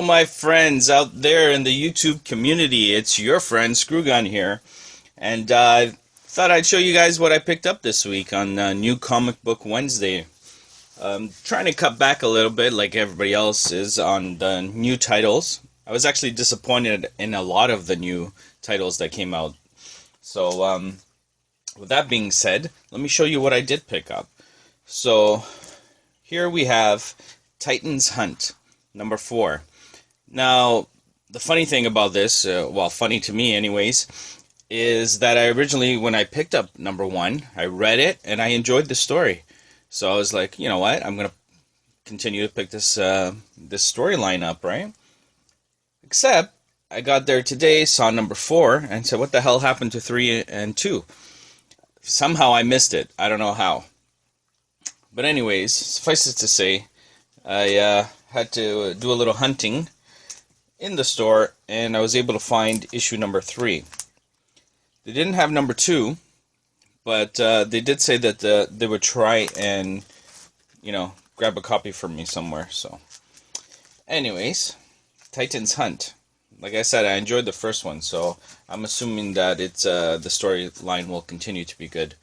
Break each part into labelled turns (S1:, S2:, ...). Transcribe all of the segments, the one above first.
S1: my friends out there in the YouTube community. It's your friend Screwgun here, and I thought I'd show you guys what I picked up this week on New Comic Book Wednesday. Trying to cut back a little bit, like everybody else is, on the new titles. I was actually disappointed in a lot of the new titles that came out. So, with that being said, let me show you what I did pick up. So, here we have Titan's Hunt, number 4. Now, the funny thing about this, well, funny to me anyways, is that I originally, when I picked up number 1, I read it and I enjoyed the story. So I was like, you know what, I'm going to continue to pick this storyline up, right? Except, I got there today, saw number 4, and said, what the hell happened to 3 and 2? Somehow I missed it. I don't know how. But anyways, suffice it to say, I had to do a little hunting in the store, and I was able to find issue number 3. They didn't have number 2, but they did say that they would try and, grab a copy for me somewhere. So, anyways, Titan's Hunt. Like I said, I enjoyed the first one, so I'm assuming that it's the storyline will continue to be good.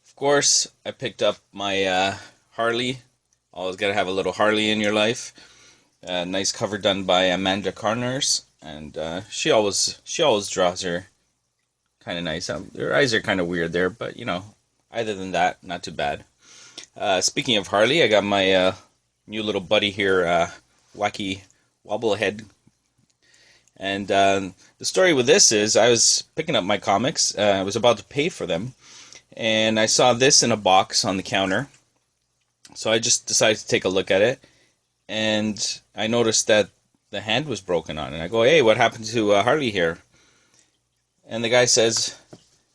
S1: Of course, I picked up my Harley. Always gotta have a little Harley in your life. Nice cover done by Amanda Carners, and she always draws her kind of nice. Her eyes are kind of weird there, but other than that, not too bad. Speaking of Harley, I got my new little buddy here, Wacky Wobblehead. And the story with this is, I was picking up my comics, I was about to pay for them, and I saw this in a box on the counter. So I just decided to take a look at it, and I noticed that the hand was broken on it. And I go, hey, what happened to Harley here? And the guy says,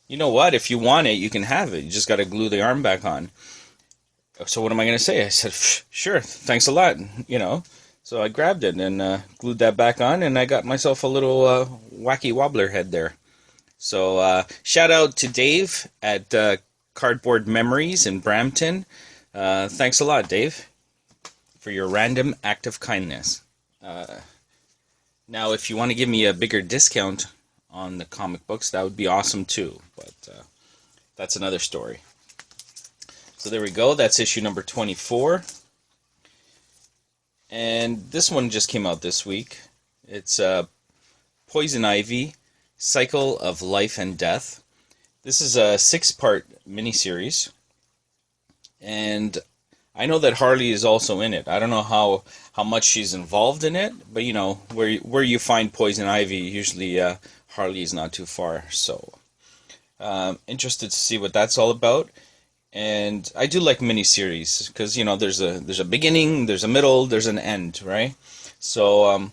S1: you know what, if you want it, you can have it. You just got to glue the arm back on. So what am I going to say? I said, sure, thanks a lot, So I grabbed it and glued that back on, and I got myself a little wacky wobbler head there. So shout out to Dave at Cardboard Memories in Brampton. Thanks a lot, Dave, for your random act of kindness. Now, if you want to give me a bigger discount on the comic books, that would be awesome too, but that's another story. So there we go, that's issue number 24. And this one just came out this week. It's Poison Ivy, Cycle of Life and Death. This is a 6-part miniseries. And I know that Harley is also in it. I don't know how much she's involved in it, but where you find Poison Ivy, usually Harley is not too far. So interested to see what that's all about. And I do like miniseries because there's a beginning, there's a middle, there's an end, right? So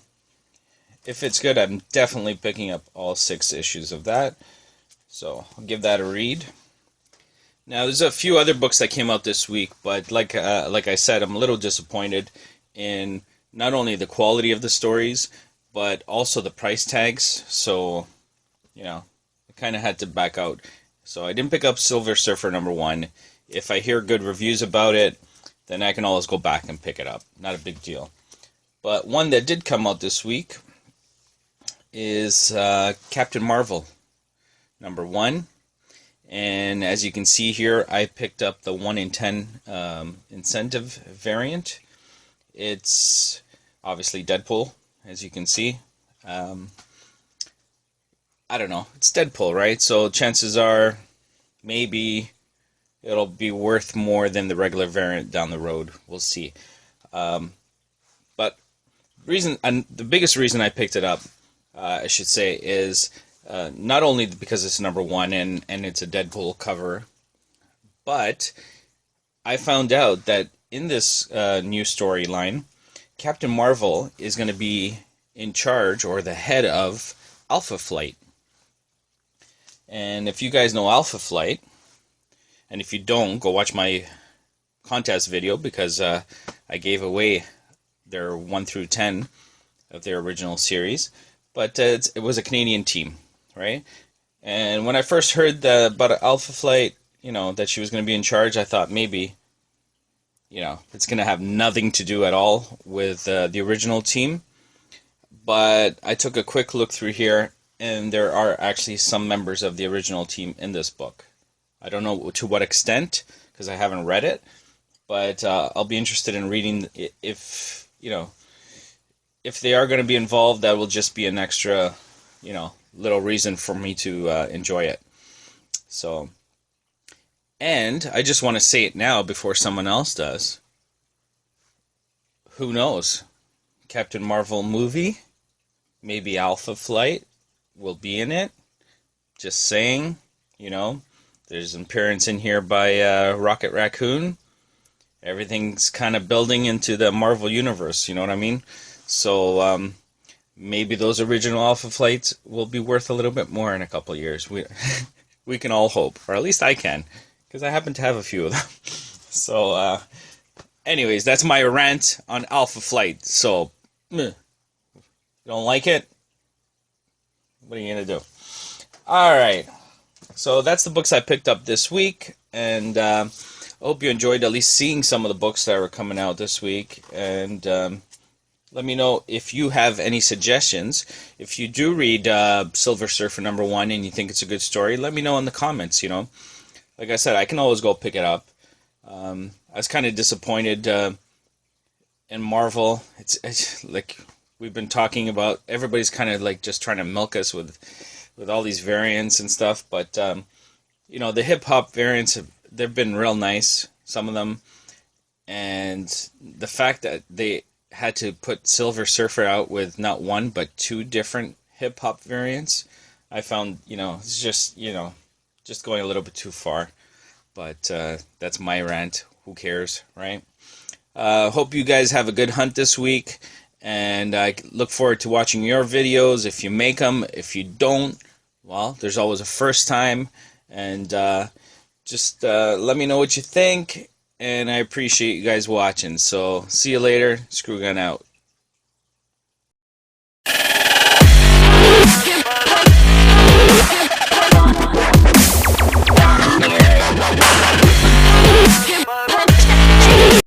S1: if it's good, I'm definitely picking up all 6 issues of that. So I'll give that a read. Now, there's a few other books that came out this week, but like I said, I'm a little disappointed in not only the quality of the stories, but also the price tags. So, I kind of had to back out. So I didn't pick up Silver Surfer number 1. If I hear good reviews about it, then I can always go back and pick it up. Not a big deal. But one that did come out this week is Captain Marvel number 1. And as you can see here, I picked up the 1 in 10 incentive variant. It's obviously Deadpool, as you can see. I don't know. It's Deadpool, right? So chances are maybe it'll be worth more than the regular variant down the road. We'll see. But the biggest reason I picked it up, I should say, is not only because it's number 1 and it's a Deadpool cover, but I found out that in this new storyline, Captain Marvel is going to be in charge, or the head of, Alpha Flight. And if you guys know Alpha Flight, and if you don't, go watch my contest video, because I gave away their 1 through 10 of their original series. But it was a Canadian team, right? And when I first heard about Alpha Flight, that she was going to be in charge, I thought maybe it's going to have nothing to do at all with the original team. But I took a quick look through here, and there are actually some members of the original team in this book. I don't know to what extent, because I haven't read it, but I'll be interested in reading if they are going to be involved. That will just be an extra, little reason for me to enjoy it. So, and I just want to say it now before someone else does. Who knows? Captain Marvel movie, maybe Alpha Flight will be in it. Just saying, there's an appearance in here by Rocket Raccoon. Everything's kind of building into the Marvel universe, you know what I mean? So maybe those original Alpha Flights will be worth a little bit more in a couple of years. We can all hope, or at least I can, because I happen to have a few of them. So, anyways, that's my rant on Alpha Flight. So, you don't like it? What are you going to do? All right. So that's the books I picked up this week, and I hope you enjoyed at least seeing some of the books that were coming out this week. And let me know if you have any suggestions. If you do read Silver Surfer #1 and you think it's a good story, let me know in the comments. Like I said, I can always go pick it up. I was kind of disappointed in Marvel. It's like we've been talking about. Everybody's kind of like just trying to milk us with all these variants and stuff. But the hip hop variants they've been real nice. Some of them, and the fact that they had to put Silver Surfer out with not one but two different hip hop variants, I found it's just just going a little bit too far. But that's my rant. Who cares, right? Hope you guys have a good hunt this week, and I look forward to watching your videos if you make them. If you don't, well, there's always a first time, and just let me know what you think, and I appreciate you guys watching. So see you later. Screwgun out.